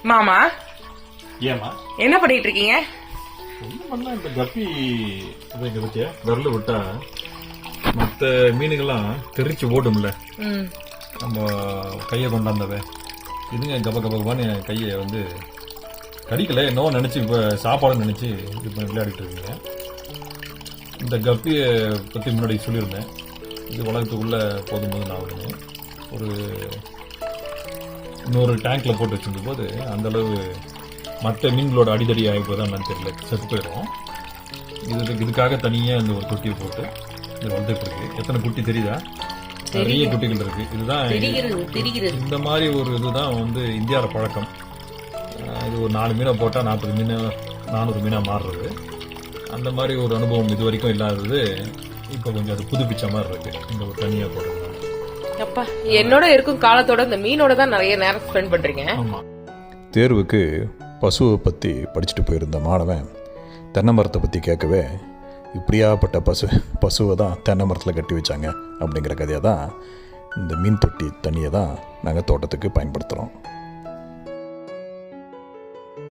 மாமா ஏமா என்ன பண்ணிட்டு இருக்கீங்க? ஒன்றும் பண்ணல. இந்த கப்பி இதை இங்கே பற்றியா விரல விட்டா மற்ற மீனுங்கெல்லாம் தெரிச்சு ஓடும்ல, நம்ம கையை கொண்டாந்தவ இதுங்க கப கபகபான்னு என் கையை வந்து கடிக்கல என்னவோ நினச்சி இப்போ சாப்பாடுன்னு நினச்சி இப்போ விளையாடிட்டு இருக்கீங்க. இந்த கப்பியை பற்றி முன்னாடி சொல்லியிருந்தேன். இது வளர்த்துக்குள்ளே போதும்போது நான் வந்து ஒரு இன்னொரு டேங்க்கில் போட்டு வச்சிருந்த போது அந்தளவு மற்ற மீன்களோட அடிதடி ஆகிப்போதான் என்னன்னு தெரியல, செத்து போயிடும். இதுக்காக தனியாக இந்த ஒரு தொட்டியை போட்டு இது வளர்த்துட்டு இருக்கு. எத்தனை குட்டி தெரியுதா? நிறைய குட்டிகள் இருக்கு. இதுதான் இந்த மாதிரி ஒரு இதுதான் வந்து இந்தியாவில் பழக்கம். இது ஒரு 4 மீனை போட்டால் 40 மீன் 400 மீனாக மாறுறது. அந்த மாதிரி ஒரு அனுபவம் இது வரைக்கும் இல்லாதது இப்போ கொஞ்சம் அது புதுப்பிச்ச மாதிரி இருக்கு இந்த ஒரு தனியாக போடுறது. அப்பா, என்னோட இருக்கும் காலத்தோட இந்த மீனோட தான் நிறைய நேரம் ஸ்பெண்ட் பண்றீங்க. ஆமாம். தேர்வுக்கு பசுவை பற்றி படிச்சுட்டு போயிருந்த மாணவன் தென்னை மரத்தை பற்றி கேட்கவே இப்படியாப்பட்ட பசுவை தான் தென்னை மரத்தில் கட்டி வச்சாங்க அப்படிங்கிற கதையை தான் இந்த மீன் தொட்டி தண்ணியை தான் நாங்கள் தோட்டத்துக்கு பயன்படுத்துகிறோம்.